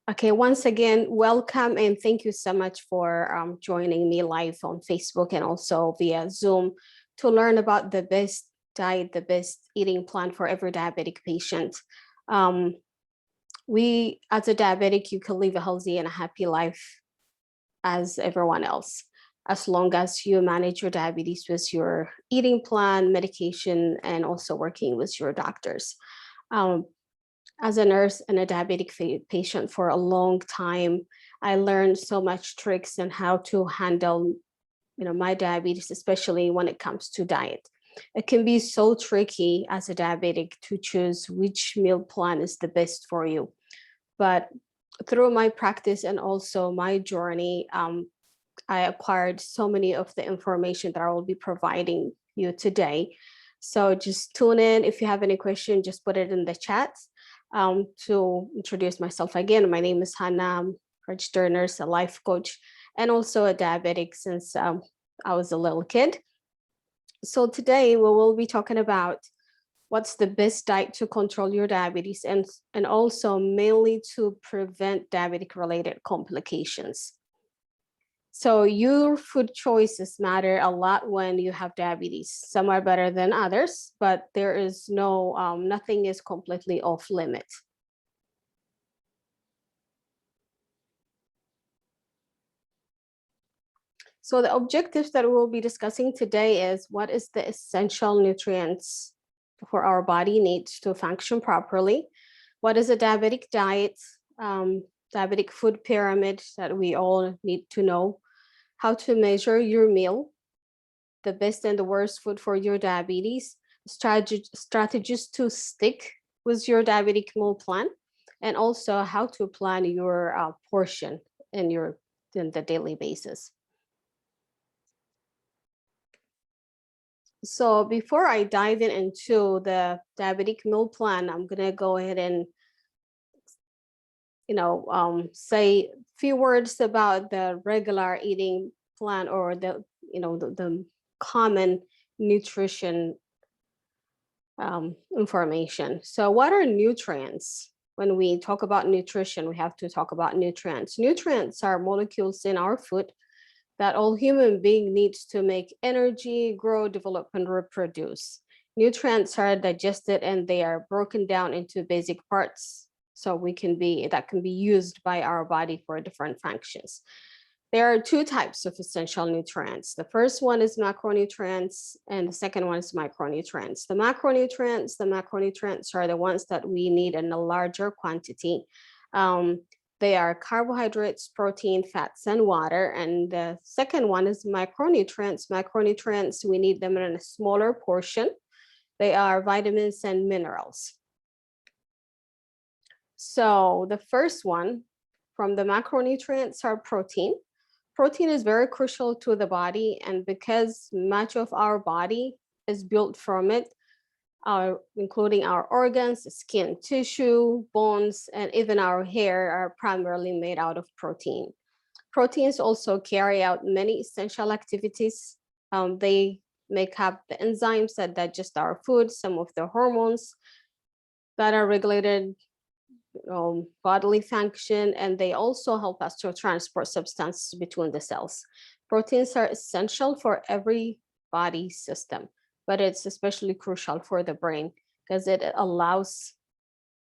Okay, once again, welcome and thank you so much for joining me live on Facebook and also via Zoom to learn about the best diet, the best eating plan for every diabetic patient. Um, as a diabetic, you can live a healthy and a happy life as everyone else, as long as you manage your diabetes with your eating plan, medication, and also working with your doctors. Um, as a nurse and a diabetic patient for a long time, I learned so much tricks on how to handle, my diabetes, especially when it comes to diet. It can be so tricky as a diabetic to choose which meal plan is the best for you. But through my practice and also my journey, I acquired so many of the information that I will be providing you today. So just tune in. If you have any question, just put it in the chat. To introduce myself again, my name is Hannah. I'm a registered nurse, a life coach, and also a diabetic since I was a little kid. So today we will be talking about what's the best diet to control your diabetes and also mainly to prevent diabetic related complications. So your food choices matter a lot when you have diabetes. Some are better than others, but there is nothing is completely off limit. So the objectives that we'll be discussing today is what is the essential nutrients for our body needs to function properly? What is a diabetic diet? Diabetic food pyramid that we all need to know. How to measure your meal, the best and the worst food for your diabetes, strategies to stick with your diabetic meal plan, and also how to plan your portion in the daily basis. So before I dive into the diabetic meal plan, I'm gonna go ahead and say a few words about the regular eating plan or the common nutrition information. So what are nutrients? When we talk about nutrition, we have to talk about nutrients. Nutrients are molecules in our food that all human being needs to make energy, grow, develop, and reproduce. Nutrients are digested and they are broken down into basic parts so that can be used by our body for different functions. There are two types of essential nutrients. The first one is macronutrients and the second one is micronutrients. The macronutrients are the ones that we need in a larger quantity. They are carbohydrates, protein, fats, and water. And the second one is micronutrients. Micronutrients, we need them in a smaller portion. They are vitamins and minerals. So the first one from the macronutrients are protein. Protein is very crucial to the body, and because much of our body is built from it, including our organs, skin tissue, bones, and even our hair are primarily made out of protein. Proteins also carry out many essential activities. They make up the enzymes that digest our food, some of the hormones that are regulated bodily function, and they also help us to transport substances between the cells. Proteins are essential for every body system, but it's especially crucial for the brain because it allows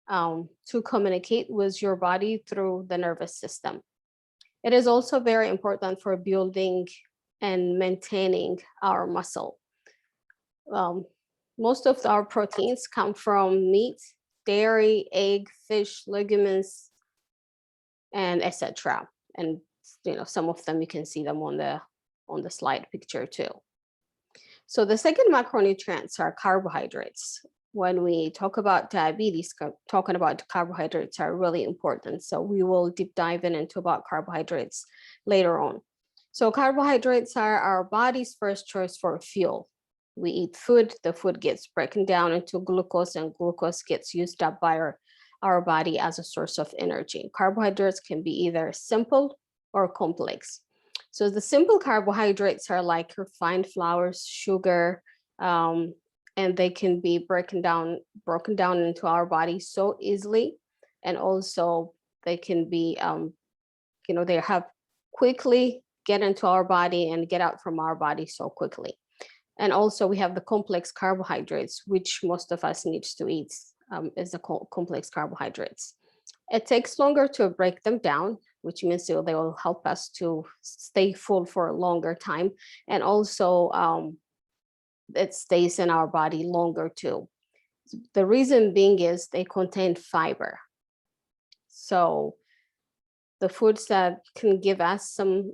to communicate with your body through the nervous system. It is also very important for building and maintaining our muscle. Most of our proteins come from meat, dairy, egg, fish, legumes, and etc. And some of them you can see them on the slide picture too. So the second macronutrients are carbohydrates. When we talk about diabetes, talking about carbohydrates are really important. So we will deep dive into about carbohydrates later on. So carbohydrates are our body's first choice for fuel. We eat food, the food gets broken down into glucose, and glucose gets used up by our body as a source of energy. Carbohydrates can be either simple or complex. So the simple carbohydrates are like refined flours, sugar, and they can be broken down into our body so easily. And also they can be, they have quickly get into our body and get out from our body so quickly. And also we have the complex carbohydrates, which most of us needs to eat, is the complex carbohydrates. It takes longer to break them down, which means they will help us to stay full for a longer time. And also it stays in our body longer too. The reason being is they contain fiber. So the foods that can give us some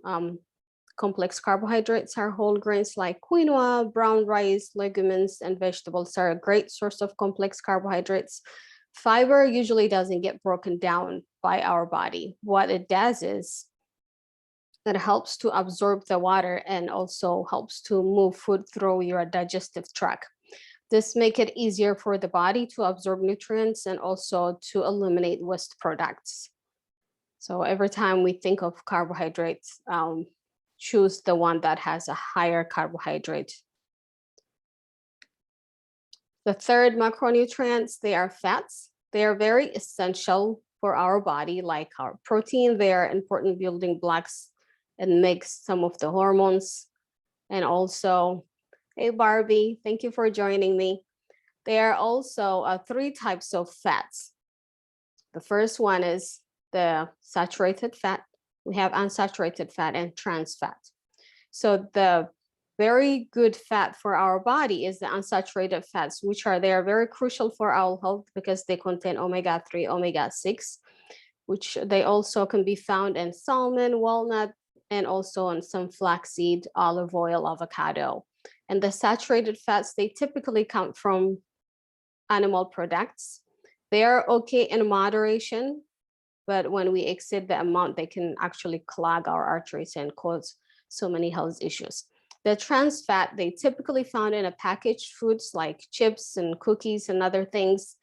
complex carbohydrates are whole grains like quinoa, brown rice, legumes, and vegetables are a great source of complex carbohydrates. Fiber usually doesn't get broken down by our body. What it does is it helps to absorb the water and also helps to move food through your digestive tract. This makes it easier for the body to absorb nutrients and also to eliminate waste products. So every time we think of carbohydrates, choose the one that has a higher carbohydrate. The third macronutrients, they are fats. They are very essential for our body, like our protein. They are important building blocks and makes some of the hormones. And also, hey Barbie, thank you for joining me. There are also 3 types of fats. The first one is the saturated fat. We have unsaturated fat and trans fat. So the very good fat for our body is the unsaturated fats, which they are very crucial for our health because they contain omega-3, omega-6, which they also can be found in salmon, walnut, and also in some flaxseed, olive oil, avocado. And the saturated fats, they typically come from animal products. They are okay in moderation, but when we exceed the amount, they can actually clog our arteries and cause so many health issues. The trans fat, they typically found in a packaged foods like chips and cookies and other things.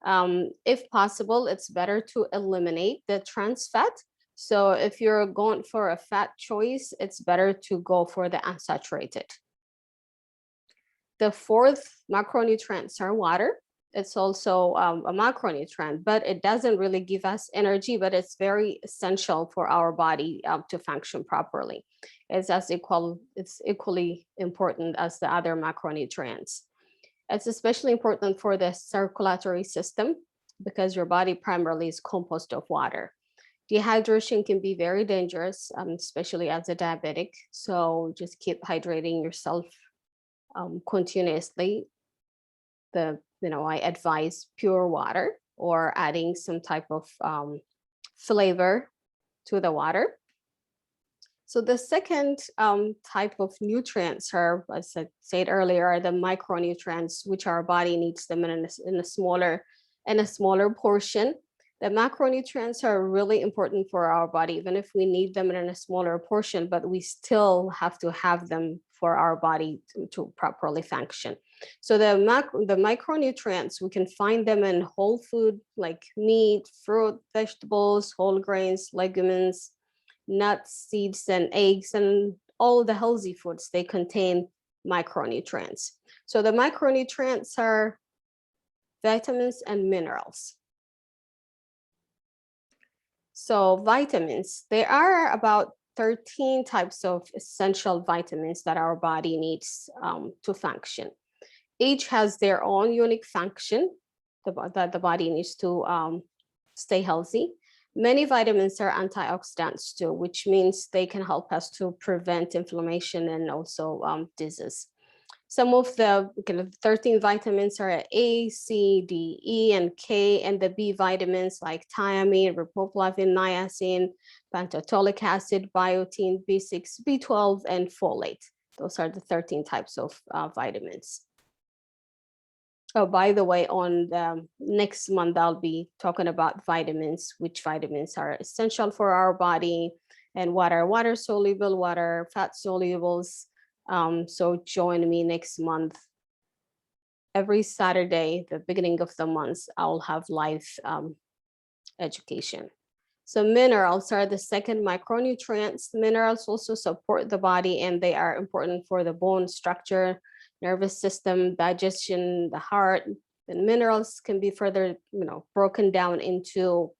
If possible, it's better to eliminate the trans fat. So if you're going for a fat choice, it's better to go for the unsaturated. The fourth macronutrients are water. It's also a macronutrient, but it doesn't really give us energy, but it's very essential for our body to function properly. It's equally important as the other macronutrients. It's especially important for the circulatory system because your body primarily is composed of water. Dehydration can be very dangerous, especially as a diabetic. So just keep hydrating yourself continuously. I advise pure water or adding some type of flavor to the water. So the second type of nutrients are, as I said earlier, are the micronutrients, which our body needs them in a smaller portion. The macronutrients are really important for our body, even if we need them in a smaller portion, but we still have to have them for our body to properly function. So the micronutrients, we can find them in whole food like meat, fruit, vegetables, whole grains, legumes, nuts, seeds, and eggs, and all the healthy foods, they contain micronutrients. So the micronutrients are vitamins and minerals. So vitamins, there are about 13 types of essential vitamins that our body needs to function. Each has their own unique function that the body needs to stay healthy. Many vitamins are antioxidants too, which means they can help us to prevent inflammation and also disease. Some of the 13 vitamins are A, C, D, E, and K, and the B vitamins like thiamine, riboflavin, niacin, pentatolic acid, biotin, B6, B12, and folate. Those are the 13 types of vitamins. Oh, by the way, on the next month, I'll be talking about vitamins, which vitamins are essential for our body, and what are water soluble, what are fat solubles. So join me next month. Every Saturday, the beginning of the month, I'll have live education. So minerals are the second micronutrients. Minerals also support the body, and they are important for the bone structure, nervous system, digestion, the heart. And minerals can be further, broken down into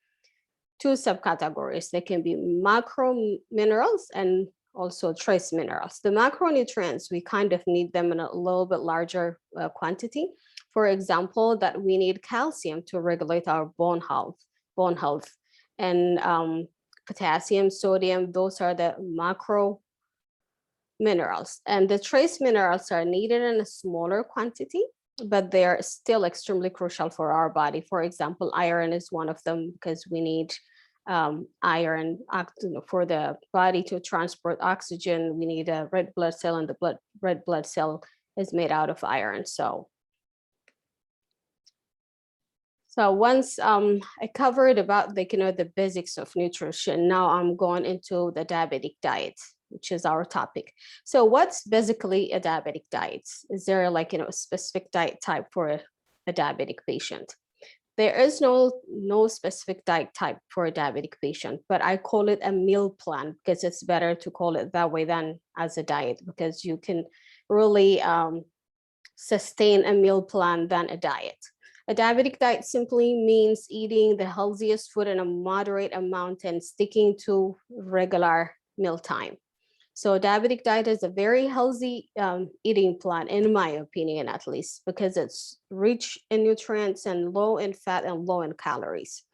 two subcategories. They can be macro minerals and also trace minerals. The macronutrients, we kind of need them in a little bit larger quantity. For example, that we need calcium to regulate our bone health, and potassium, sodium, those are the macro minerals. And the trace minerals are needed in a smaller quantity, but they are still extremely crucial for our body. For example, iron is one of them because we need iron for the body to transport oxygen. We need a red blood cell, and the red blood cell is made out of iron. So once I covered about the basics of nutrition, now I'm going into the diabetic diet, which is our topic. So what's basically a diabetic diet? Is there a specific diet type for a diabetic patient? There is no specific diet type for a diabetic patient, but I call it a meal plan because it's better to call it that way than as a diet, because you can really sustain a meal plan than a diet. A diabetic diet simply means eating the healthiest food in a moderate amount and sticking to regular mealtime. So a diabetic diet is a very healthy eating plan, in my opinion, at least, because it's rich in nutrients and low in fat and low in calories.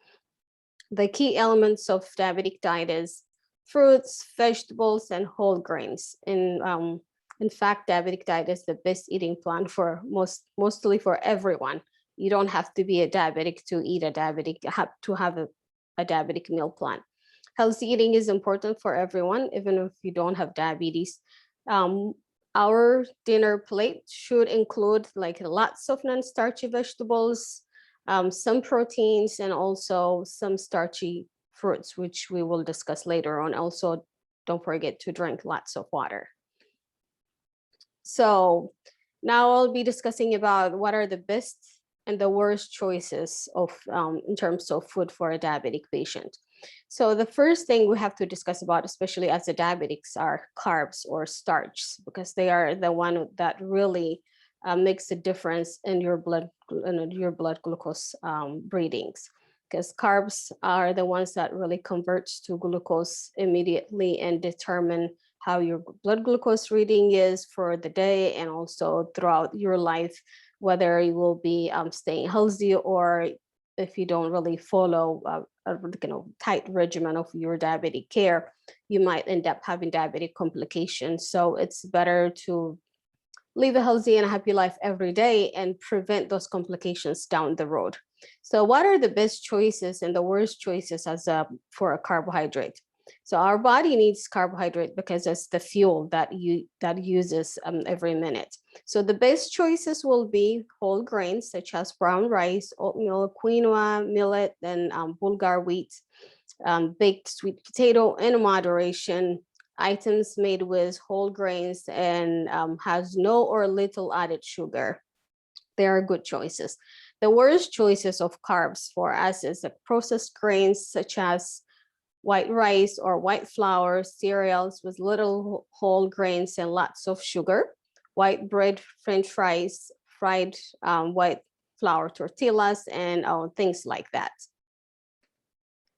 The key elements of diabetic diet is fruits, vegetables, and whole grains. In fact, diabetic diet is the best eating plan for mostly for everyone. You don't have to be a diabetic to eat a diabetic, to have a diabetic meal plan. Healthy eating is important for everyone, even if you don't have diabetes. Our dinner plate should include lots of non-starchy vegetables, some proteins, and also some starchy fruits, which we will discuss later on. Also, don't forget to drink lots of water. So now I'll be discussing about what are the best and the worst choices of in terms of food for a diabetic patient. So the first thing we have to discuss about, especially as a diabetics, are carbs or starch, because they are the one that really makes a difference in your blood glucose readings. Because carbs are the ones that really converts to glucose immediately and determine how your blood glucose reading is for the day and also throughout your life, whether you will be staying healthy, or if you don't really follow a tight regimen of your diabetic care, you might end up having diabetic complications. So it's better to live a healthy and happy life every day and prevent those complications down the road. So what are the best choices and the worst choices for a carbohydrate? So our body needs carbohydrate because it's the fuel that uses every minute. So the best choices will be whole grains such as brown rice, oatmeal, quinoa, millet, and bulgur wheat, baked sweet potato in moderation, items made with whole grains and has no or little added sugar. They are good choices. The worst choices of carbs for us is the processed grains such as white rice or white flour, cereals with little whole grains and lots of sugar, white bread, French fries, fried white flour tortillas, and things like that.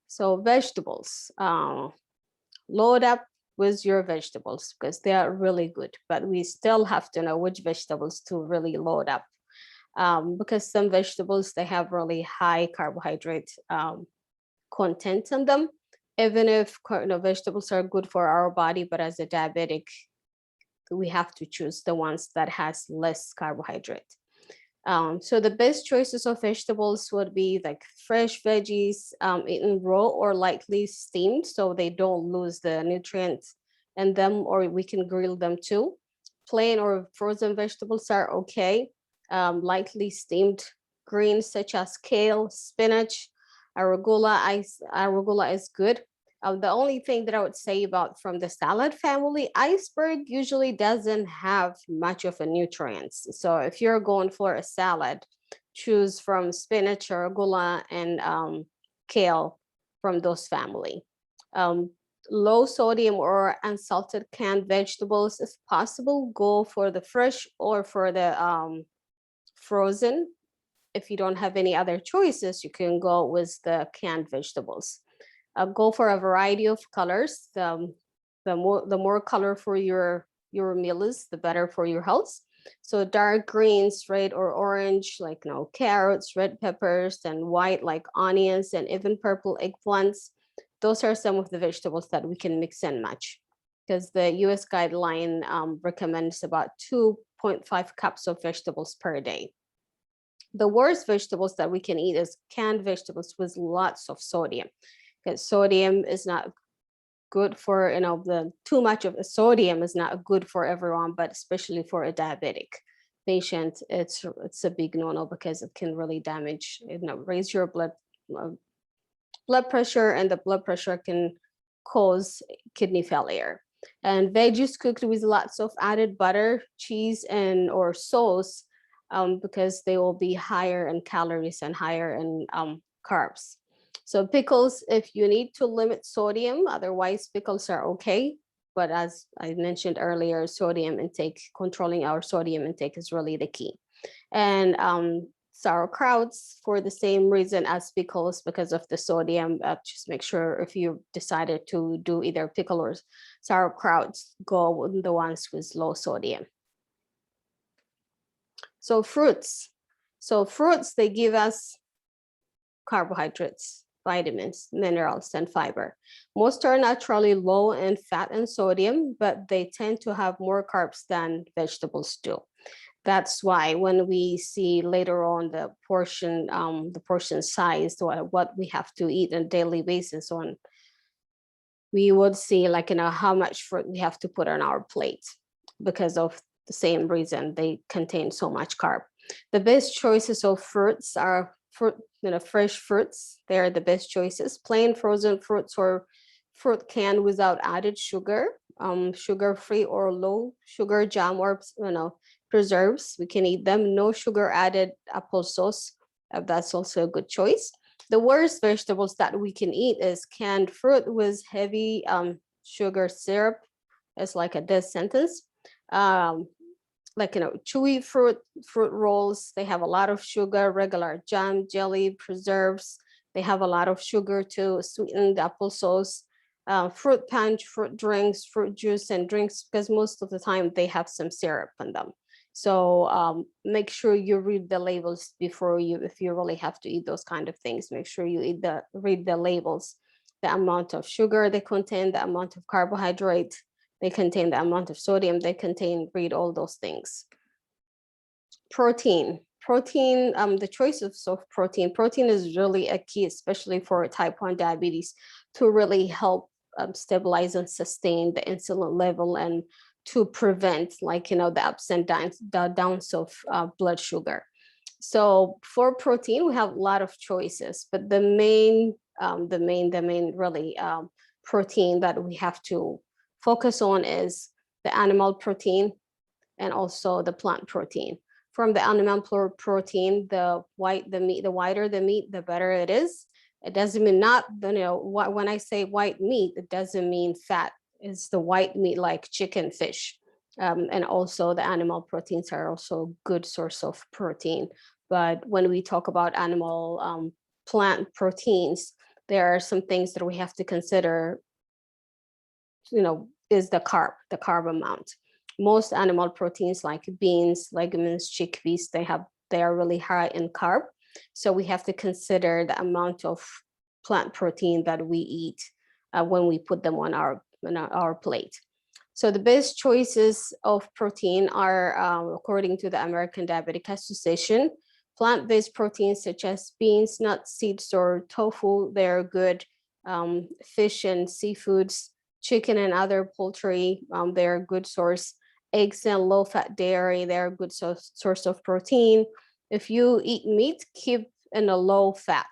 So vegetables, load up with your vegetables because they are really good, but we still have to know which vegetables to really load up, because some vegetables, they have really high carbohydrate content in them. Even if vegetables are good for our body, but as a diabetic, we have to choose the ones that has less carbohydrate. So the best choices of vegetables would be like fresh veggies, eaten raw or lightly steamed, so they don't lose the nutrients in them, or we can grill them too. Plain or frozen vegetables are okay. Lightly steamed greens such as kale, spinach, arugula is good. The only thing that I would say about from the salad family, iceberg usually doesn't have much of a nutrients. So if you're going for a salad, choose from spinach, arugula, and kale from those family. Low sodium or unsalted canned vegetables, if possible, go for the fresh or for the frozen. If you don't have any other choices, you can go with the canned vegetables. Go for a variety of colors. The more colorful your meal is, the better for your health. So dark greens, red or orange, like carrots, red peppers, and white like onions, and even purple eggplants. Those are some of the vegetables that we can mix and match, because the US guideline recommends about 2.5 cups of vegetables per day. The worst vegetables that we can eat is canned vegetables with lots of sodium, because sodium is not good for, the too much of sodium is not good for everyone, but especially for a diabetic patient, it's a big no-no, because it can really damage, raise your blood pressure, and the blood pressure can cause kidney failure. And veggies cooked with lots of added butter, cheese, and or sauce, because they will be higher in calories and higher in carbs. So pickles, if you need to limit sodium, otherwise pickles are okay. But as I mentioned earlier, sodium intake, controlling our sodium intake is really the key. And sauerkrauts, for the same reason as pickles, because of the sodium. Just make sure, if you decided to do either pickle or sauerkrauts, go with the ones with low sodium. So fruits. So fruits, they give us carbohydrates, vitamins, minerals, and fiber. Most are naturally low in fat and sodium, but they tend to have more carbs than vegetables do. That's why when we see later on the portion size, what we have to eat on a daily basis, we would see, like, how much fruit we have to put on our plate, because of the same reason, they contain so much carb. The best choices of fruits are fresh fruits. They're the best choices. Plain frozen fruits or fruit canned without added sugar, sugar-free or low sugar jam, or preserves. We can eat them. No sugar added applesauce. That's also a good choice. The worst vegetables that we can eat is canned fruit with heavy sugar syrup. It's like a death sentence. Like, chewy fruit rolls, they have a lot of sugar. Regular jam, jelly, preserves, they have a lot of sugar to sweeten the applesauce. Fruit punch, fruit drinks, fruit juice, and drinks, because most of the time they have some syrup in them. So make sure you read the labels before if you really have to eat those kind of things, make sure you read the labels, the amount of sugar they contain, the amount of carbohydrate they contain, the amount of sodium they contain, read all those things. Protein, the choices of protein is really a key, especially for type 1 diabetes, to really help stabilize and sustain the insulin level, and to prevent, the ups and downs of blood sugar. So for protein, we have a lot of choices, but the main really protein that we have to focus on is the animal protein and also the plant protein. From the animal protein, the whiter the meat, the better it is. It doesn't mean when I say white meat, it doesn't mean fat. It's the white meat, like chicken, fish. And also the animal proteins are also a good source of protein. But when we talk about animal plant proteins, there are some things that we have to consider, is the carb amount. Most animal proteins, like beans, legumes, chickpeas, they are really high in carb. So we have to consider the amount of plant protein that we eat when we put them on our plate. So the best choices of protein are, according to the American Diabetic Association, plant-based proteins such as beans, nuts, seeds, or tofu. They're good. Fish and seafoods, chicken and other poultry, they're a good source. Eggs and low-fat dairy, they're a good source of protein. If you eat meat, keep in a low fat.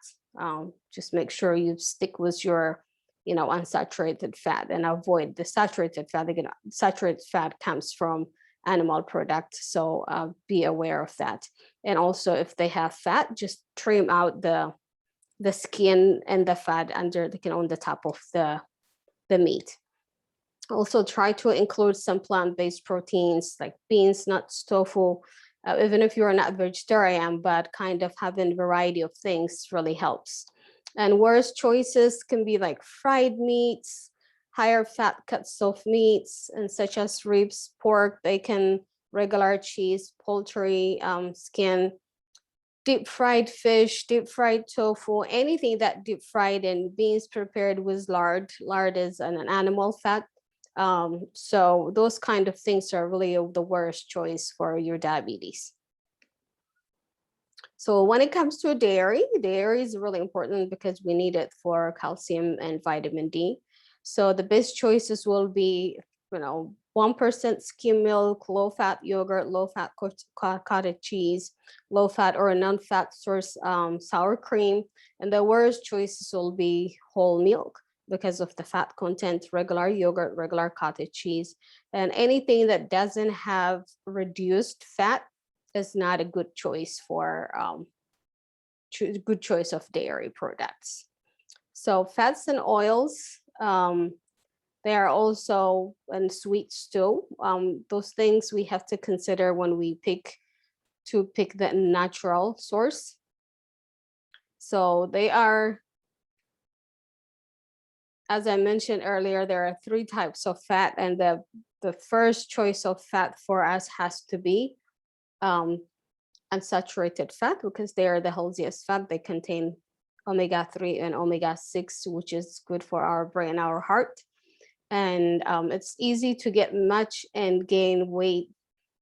Just make sure you stick with your unsaturated fat, and avoid the saturated fat. Again, saturated fat comes from animal products, so be aware of that. And also, if they have fat, just trim out the skin and the fat on the top of the meat. Also, try to include some plant-based proteins like beans, nuts, tofu, even if you're not vegetarian, but kind of having a variety of things really helps. And worse choices can be like fried meats, higher fat cuts of meats, and such as ribs, pork, bacon, regular cheese, poultry, skin, deep fried fish, deep fried tofu, anything that deep fried and beans prepared with lard. Lard is an animal fat. So those kind of things are really the worst choice for your diabetes. So when it comes to dairy is really important because we need it for calcium and vitamin D. So the best choices will be, 1% skim milk, low-fat yogurt, low-fat cottage cheese, low-fat or non-fat source sour cream. And the worst choices will be whole milk because of the fat content, regular yogurt, regular cottage cheese, and anything that doesn't have reduced fat is not a good choice for good choice of dairy products. So fats and oils, they are also, and sweets too. Those things we have to consider when we pick the natural source. So they are, as I mentioned earlier, there are 3 types of fat, and the first choice of fat for us has to be unsaturated fat because they are the healthiest fat. They contain omega-3 and omega-6, which is good for our brain, our heart. And it's easy to get much and gain weight,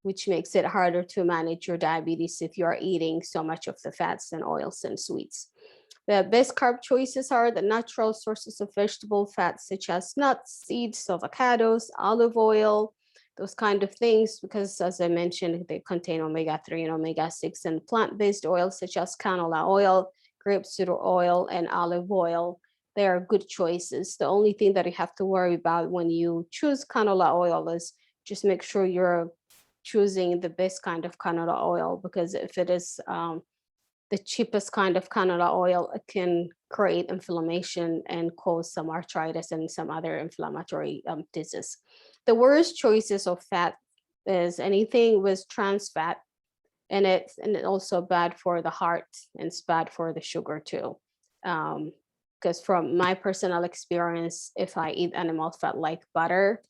which makes it harder to manage your diabetes if you are eating so much of the fats and oils and sweets. The best carb choices are the natural sources of vegetable fats, such as nuts, seeds, avocados, olive oil, those kind of things, because as I mentioned, they contain omega-3 and omega-6, and plant-based oils such as canola oil, grapeseed oil, and olive oil. They are good choices. The only thing that you have to worry about when you choose canola oil is just make sure you're choosing the best kind of canola oil, because if it is the cheapest kind of canola oil, it can create inflammation and cause some arthritis and some other inflammatory disease. The worst choices of fat is anything with trans fat, and it's also bad for the heart, and it's bad for the sugar too. Because from my personal experience, if I eat animal fat like butter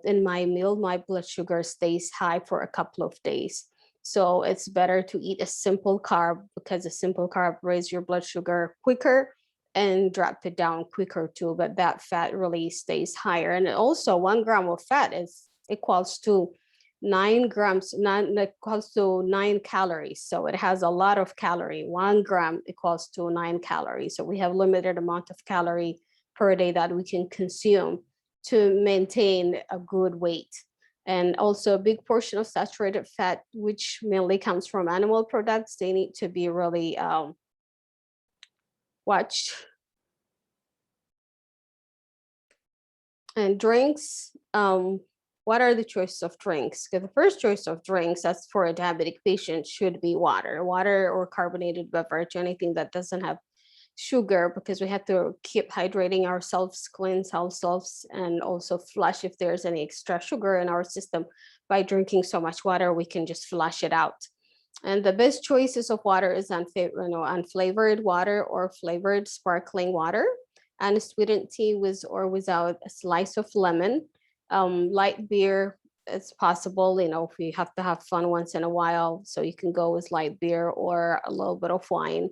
in my meal, my blood sugar stays high for a couple of days. So it's better to eat a simple carb, because a simple carb raises your blood sugar quicker and drop it down quicker too. But that fat really stays higher. And also 1 gram of fat is equals to 9 grams, equals to 9 calories. So it has a lot of calorie. 1 gram equals to 9 calories. So we have limited amount of calorie per day that we can consume to maintain a good weight. And also a big portion of saturated fat, which mainly comes from animal products, they need to be really watched. And drinks, what are the choices of drinks? Because the first choice of drinks, that's for a diabetic patient, should be water or carbonated beverage, anything that doesn't have sugar, because we have to keep hydrating ourselves, cleanse ourselves, and also flush if there's any extra sugar in our system. By drinking so much water, we can just flush it out. And the best choices of water is unflavored water or flavored sparkling water, and sweetened tea with or without a slice of lemon. Light beer, it's possible, if you have to have fun once in a while, so you can go with light beer or a little bit of wine.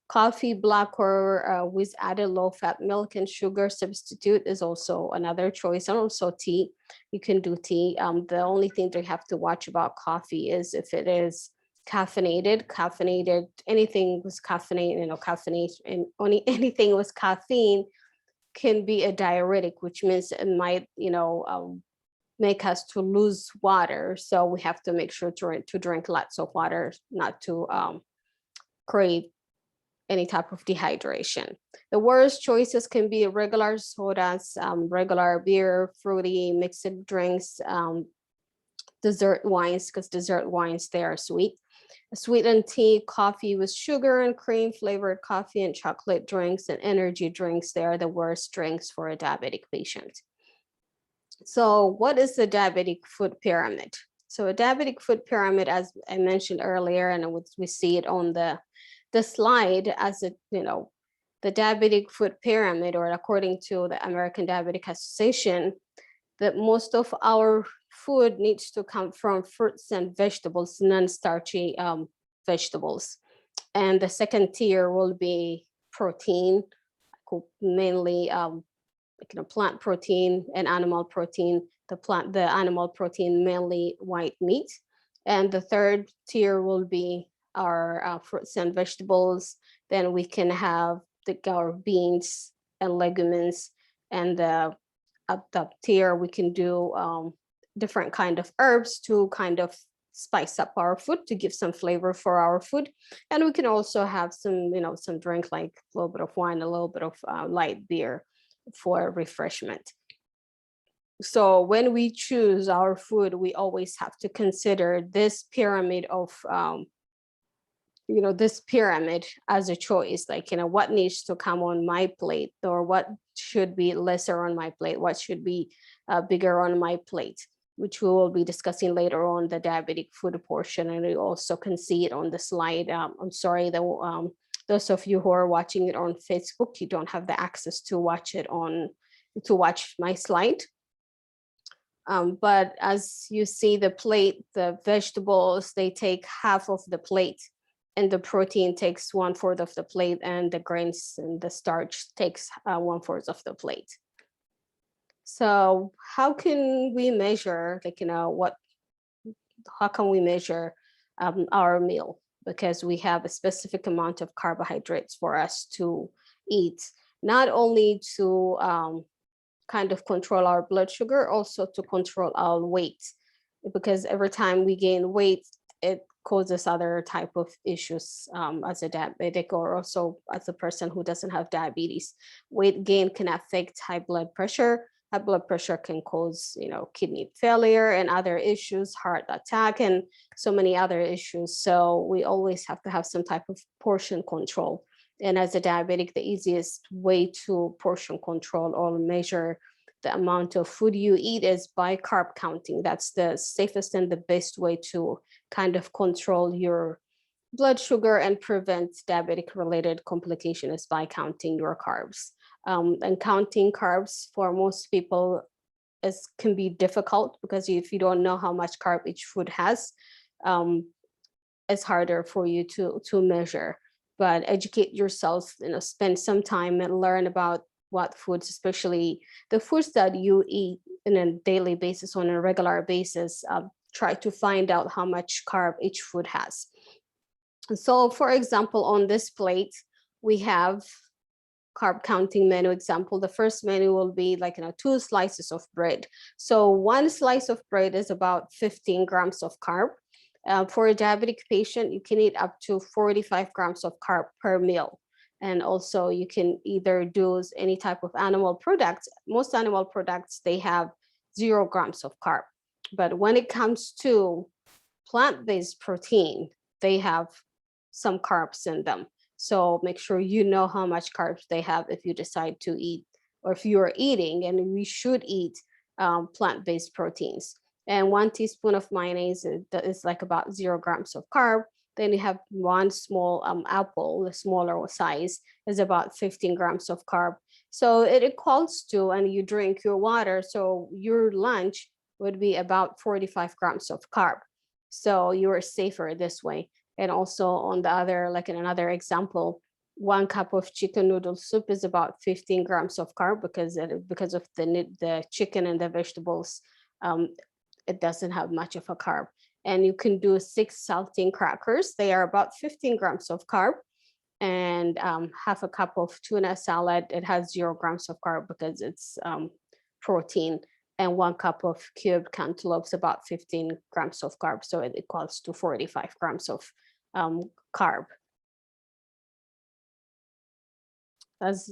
Coffee, black or with added low-fat milk and sugar substitute is also another choice. And also tea, you can do tea. The only thing that you have to watch about coffee is if it is caffeinated, anything with caffeine, caffeination, and anything with caffeine can be a diuretic, which means it might, make us to lose water. So we have to make sure to drink lots of water, not to create any type of dehydration. The worst choices can be regular sodas, regular beer, fruity mixed drinks, dessert wines, because dessert wines, they are sweet. Sweetened tea, coffee with sugar and cream, flavored coffee and chocolate drinks, and energy drinks, they are the worst drinks for a diabetic patient. So what is the diabetic food pyramid? So a diabetic food pyramid, as I mentioned earlier, and we see it on the slide, as the the diabetic food pyramid, or according to the American Diabetic Association, that most of our food needs to come from fruits and vegetables, non-starchy vegetables. And the second tier will be protein, mainly plant protein and animal protein. The animal protein, mainly white meat. And the third tier will be our fruits and vegetables. Then we can have our beans and legumes. And up top tier, we can do different kind of herbs to kind of spice up our food, to give some flavor for our food. And we can also have some, some drink, like a little bit of wine, a little bit of light beer for refreshment. So when we choose our food, we always have to consider this pyramid of this pyramid as a choice, like, what needs to come on my plate, or what should be lesser on my plate, what should be bigger on my plate, which we will be discussing later on the diabetic food portion. And you also can see it on the slide. I'm sorry that those of you who are watching it on Facebook, you don't have the access to watch my slide. But as you see the plate, the vegetables, they take half of the plate, and the protein takes 1/4 of the plate, and the grains and the starch takes 1/4 of the plate. So how can we measure, how can we measure our meal? Because we have a specific amount of carbohydrates for us to eat, not only to kind of control our blood sugar, also to control our weight, because every time we gain weight, it causes other type of issues as a diabetic, or also as a person who doesn't have diabetes. Weight gain can affect high blood pressure. High blood pressure can cause, kidney failure and other issues, heart attack, and so many other issues. So we always have to have some type of portion control. And as a diabetic, the easiest way to portion control or measure the amount of food you eat is by carb counting. That's the safest and the best way to kind of control your blood sugar and prevent diabetic related complication, is by counting your carbs. And counting carbs for most people can be difficult, because if you don't know how much carb each food has, it's harder for you to measure. But educate yourself, spend some time and learn about what foods, especially the foods that you eat on a daily basis, on a regular basis. Try to find out how much carb each food has. So for example, on this plate, we have carb counting menu example. The first menu will be 2 slices of bread. So 1 slice of bread is about 15 grams of carb. For a diabetic patient, you can eat up to 45 grams of carb per meal. And also you can either do any type of animal products. Most animal products, they have 0 grams of carb. But when it comes to plant-based protein, they have some carbs in them. So make sure you know how much carbs they have if you decide to eat, or if you are eating, and we should eat plant-based proteins. And 1 teaspoon of mayonnaise is about 0 grams of carb. Then you have 1 small apple, the smaller size, is about 15 grams of carb. So it equals to, and you drink your water, so your lunch would be about 45 grams of carb. So you're safer this way. And also on the other, in another example, 1 cup of chicken noodle soup is about 15 grams of carb, because of the chicken and the vegetables, it doesn't have much of a carb. And you can do 6 saltine crackers. They are about 15 grams of carb. And half a cup of tuna salad, it has 0 grams of carb, because it's protein. And 1 cup of cubed cantaloupes, about 15 grams of carb. So it equals to 45 grams of carb. As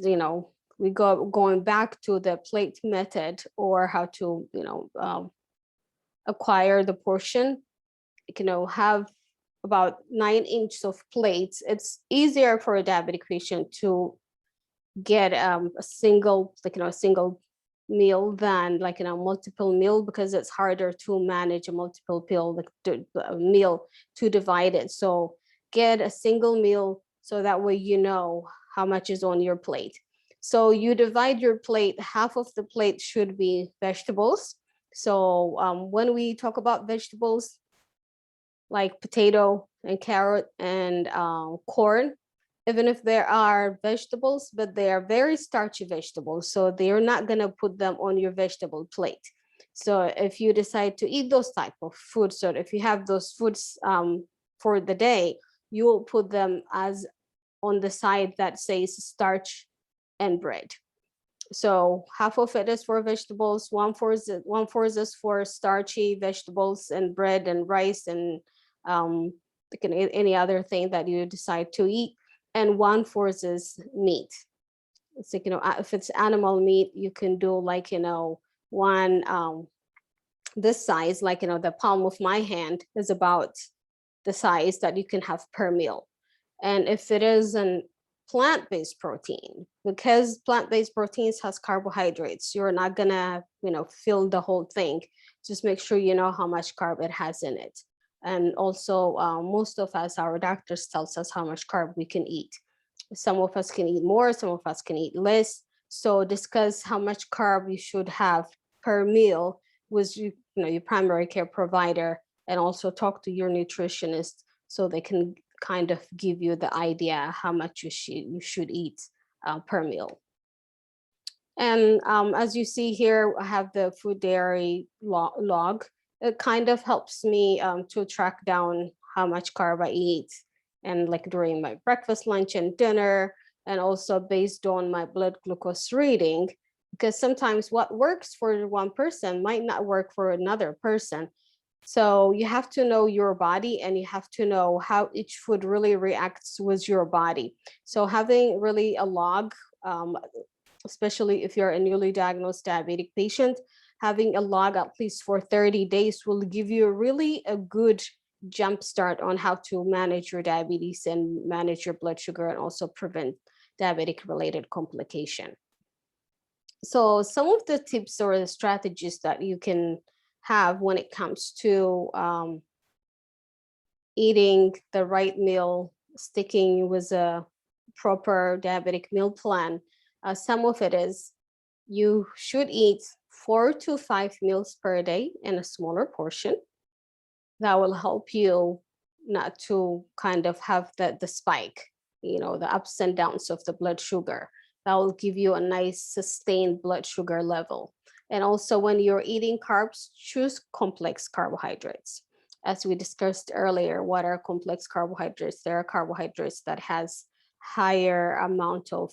we going back to the plate method, or how to acquire the portion, have about 9 inches of plates. It's easier for a diabetic patient to get a single meal than multiple meal, because it's harder to manage a multiple meal to divide it. So get a single meal, so that way how much is on your plate. So you divide your plate, half of the plate should be vegetables. So when we talk about vegetables, like potato and carrot and corn, even if there are vegetables, but they are very starchy vegetables, so they're not going to put them on your vegetable plate. So if you decide to eat those type of foods, so if you have those foods for the day, you will put them as on the side that says starch and bread. So half of it is for vegetables, one fourth is for starchy vegetables and bread and rice and any other thing that you decide to eat, and one fourth is meat. It's like, if it's animal meat, you can do like, one this size, like, the palm of my hand is about the size that you can have per meal. And if it is an plant-based protein, because plant-based proteins has carbohydrates, you're not gonna, fill the whole thing. Just make sure you know how much carb it has in it. And also, most of us, our doctors tells us how much carb we can eat. Some of us can eat more, some of us can eat less. So discuss how much carb you should have per meal with your primary care provider, and also talk to your nutritionist so they can kind of give you the idea how much you should eat per meal. And as you see here, I have the food diary log. It kind of helps me to track down how much carb I eat, and like during my breakfast, lunch, and dinner, and also based on my blood glucose reading, because sometimes what works for one person might not work for another person. So you have to know your body, and you have to know how each food really reacts with your body. So having really a log, especially if you're a newly diagnosed diabetic patient, having a log at least for 30 days will give you really a good jump start on how to manage your diabetes and manage your blood sugar, and also prevent diabetic related complication. So some of the tips or the strategies that you can have when it comes to eating the right meal, sticking with a proper diabetic meal plan, some of it is you should eat 4 to 5 meals per day in a smaller portion. That will help you not to kind of have the spike, the ups and downs of the blood sugar. That will give you a nice sustained blood sugar level. And also when you're eating carbs, choose complex carbohydrates. As we discussed earlier, what are complex carbohydrates? There are carbohydrates that has higher amount of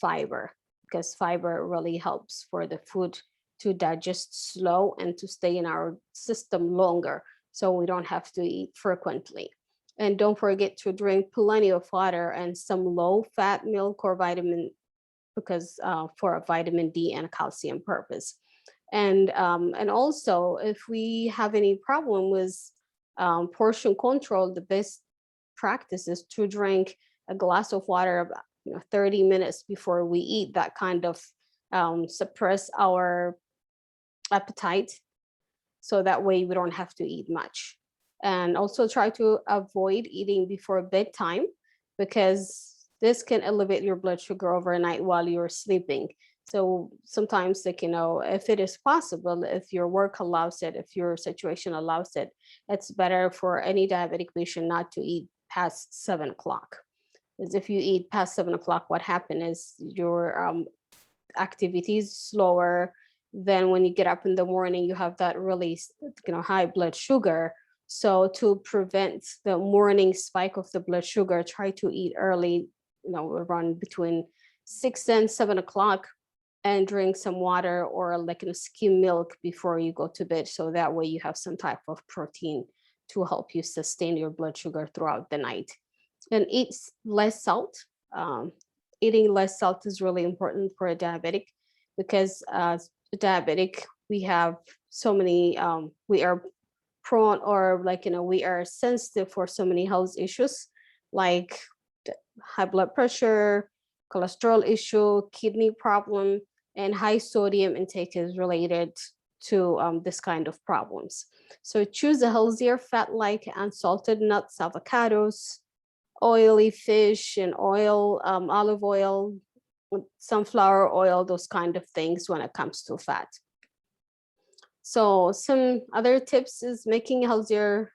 fiber, because fiber really helps for the food to digest slow and to stay in our system longer, so we don't have to eat frequently. And don't forget to drink plenty of water and some low-fat milk or vitamin, because for a vitamin D and calcium purpose. And also, if we have any problem with portion control, the best practice is to drink a glass of water about 30 minutes before we eat. That kind of suppress our appetite, so that way we don't have to eat much. And also try to avoid eating before bedtime, because this can elevate your blood sugar overnight while you're sleeping. So sometimes, if it is possible, if your work allows it, if your situation allows it, it's better for any diabetic patient not to eat past 7 o'clock. Because if you eat past 7 o'clock, what happens is your activity is slower. Then when you get up in the morning, you have that really high blood sugar. So to prevent the morning spike of the blood sugar, try to eat early, around between 6 and 7 o'clock, and drink some water or like skim milk before you go to bed. So that way you have some type of protein to help you sustain your blood sugar throughout the night. And eat less salt. Eating less salt is really important for a diabetic, because as a diabetic, we have so many, we are prone, or we are sensitive for so many health issues, like high blood pressure, cholesterol issue, kidney problem, and high sodium intake is related to this kind of problems. So choose a healthier fat like unsalted nuts, avocados, oily fish and oil, olive oil, sunflower oil, those kind of things when it comes to fat. So some other tips is making healthier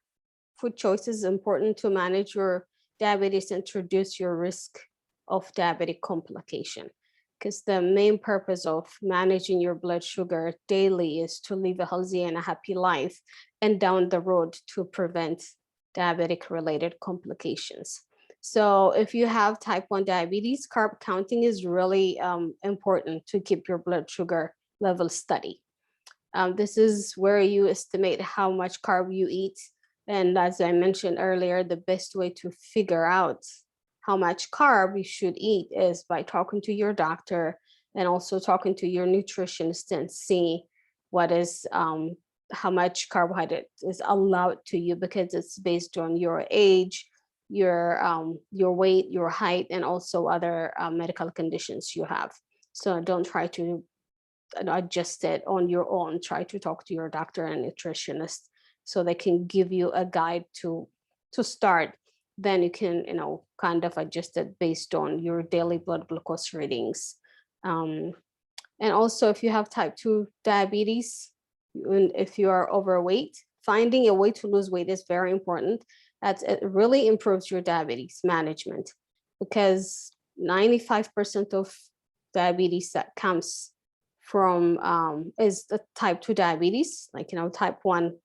food choices is important to manage your diabetes and to reduce your risk of diabetic complication. Because the main purpose of managing your blood sugar daily is to live a healthy and a happy life, and down the road to prevent diabetic related complications. So if you have type 1 diabetes, carb counting is really important to keep your blood sugar level steady. This is where you estimate how much carb you eat. And as I mentioned earlier, the best way to figure out how much carb you should eat is by talking to your doctor and also talking to your nutritionist and see what is how much carbohydrate is allowed to you, because it's based on your age, your weight, your height, and also other medical conditions you have. So don't try to adjust it on your own. Try to talk to your doctor and nutritionist so they can give you a guide to start. Then you can, kind of adjust it based on your daily blood glucose readings. And also, if you have type 2 diabetes, and if you are overweight, finding a way to lose weight is very important. It really improves your diabetes management, because 95% of diabetes that comes from is the type 2 diabetes. Like, type 1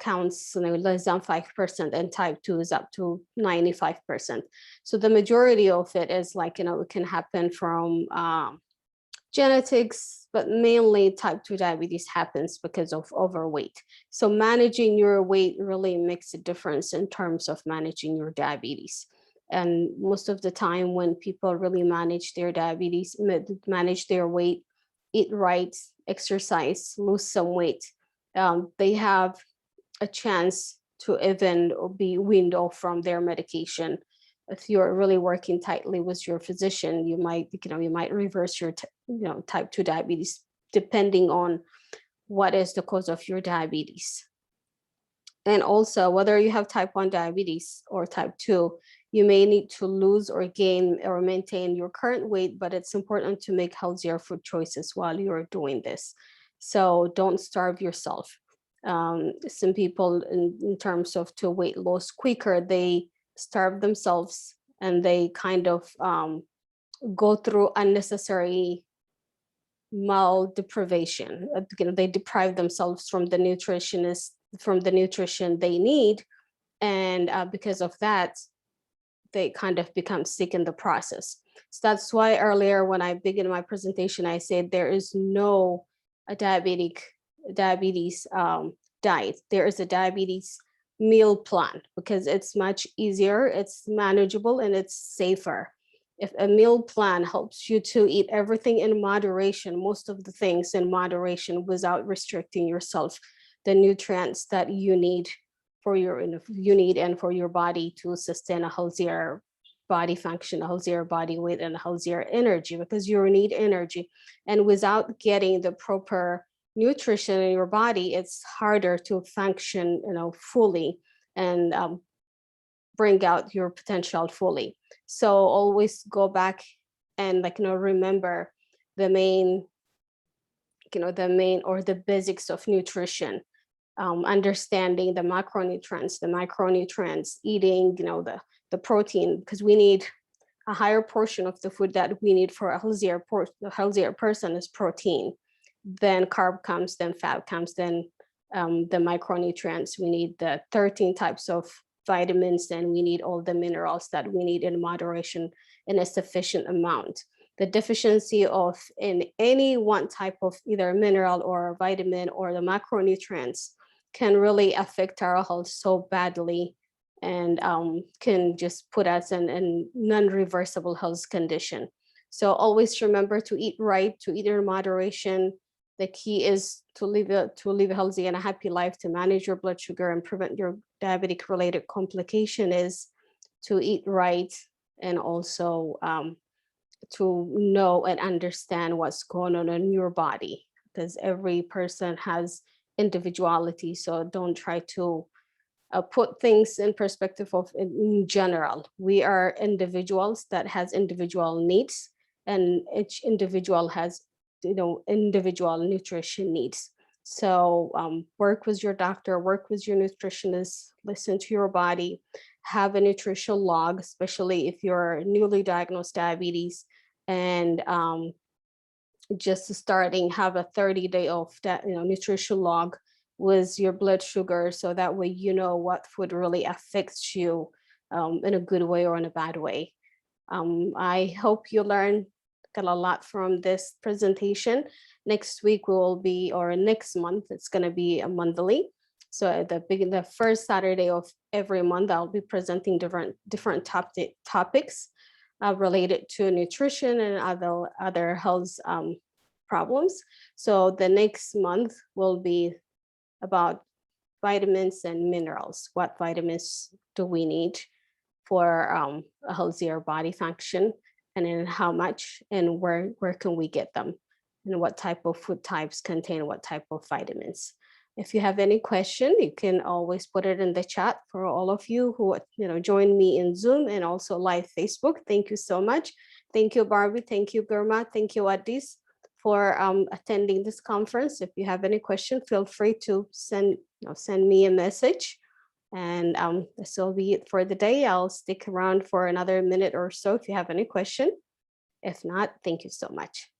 counts less than 5%, and type 2 is up to 95%. So the majority of it is like, it can happen from genetics, but mainly type 2 diabetes happens because of overweight. So managing your weight really makes a difference in terms of managing your diabetes. And most of the time when people really manage their diabetes, manage their weight, eat right, exercise, lose some weight, they have a chance to even be weaned off from their medication. If you're really working tightly with your physician, you might reverse your type 2 diabetes, depending on what is the cause of your diabetes. And also, whether you have type 1 diabetes or type 2, you may need to lose or gain or maintain your current weight, but it's important to make healthier food choices while you're doing this. So don't starve yourself. Some people, in terms of to weight loss quicker, they starve themselves and they kind of go through unnecessary maldeprivation. They deprive themselves from the nutrition they need, and because of that, they kind of become sick in the process. So that's why earlier when I began my presentation, I said there is no diabetes diet. There is a diabetes meal plan, because it's much easier, it's manageable, and it's safer. If a meal plan helps you to eat everything in moderation, most of the things in moderation, without restricting yourself, the nutrients that you need and for your body to sustain a healthier body function, a healthier body weight, and a healthier energy, because you need energy. And without getting the proper nutrition in your body, it's harder to function, fully, and bring out your potential fully. So always go back and remember the main or the basics of nutrition. Understanding the micronutrients, eating, the protein, because we need a higher portion of the food that we need for a healthier person is protein. Then carb comes, then fat comes, then the micronutrients. We need the 13 types of vitamins, and we need all the minerals that we need in moderation in a sufficient amount. The deficiency of in any one type of either mineral or vitamin or the macronutrients can really affect our health so badly, and can just put us in non-reversible health condition. So always remember to eat right, to eat in moderation. The key is to live a healthy and a happy life, to manage your blood sugar and prevent your diabetic related complication, is to eat right, and also to know and understand what's going on in your body, because every person has individuality. So don't try to put things in perspective of in general. We are individuals that has individual needs, and each individual has, individual nutrition needs. So work with your doctor, work with your nutritionist, listen to your body, have a nutrition log, especially if you're newly diagnosed diabetes, and just starting, have a 30-day of that, nutrition log with your blood sugar, so that way you know what food really affects you in a good way or in a bad way. I hope you got a lot from this presentation. Next week will be, or next month, it's going to be a monthly. So at the first Saturday of every month, I'll be presenting different topics related to nutrition and other health problems. So the next month will be about vitamins and minerals. What vitamins do we need for a healthier body function, and then how much, and where can we get them, and what type of food types contain what type of vitamins. If you have any question, you can always put it in the chat. For all of you who join me in Zoom and also live Facebook, thank you so much. Thank you, Barbie. Thank you, Gurma. Thank you, Adis, for attending this conference. If you have any question, feel free to send me a message. And this will be it for the day. I'll stick around for another minute or so if you have any question. If not, thank you so much.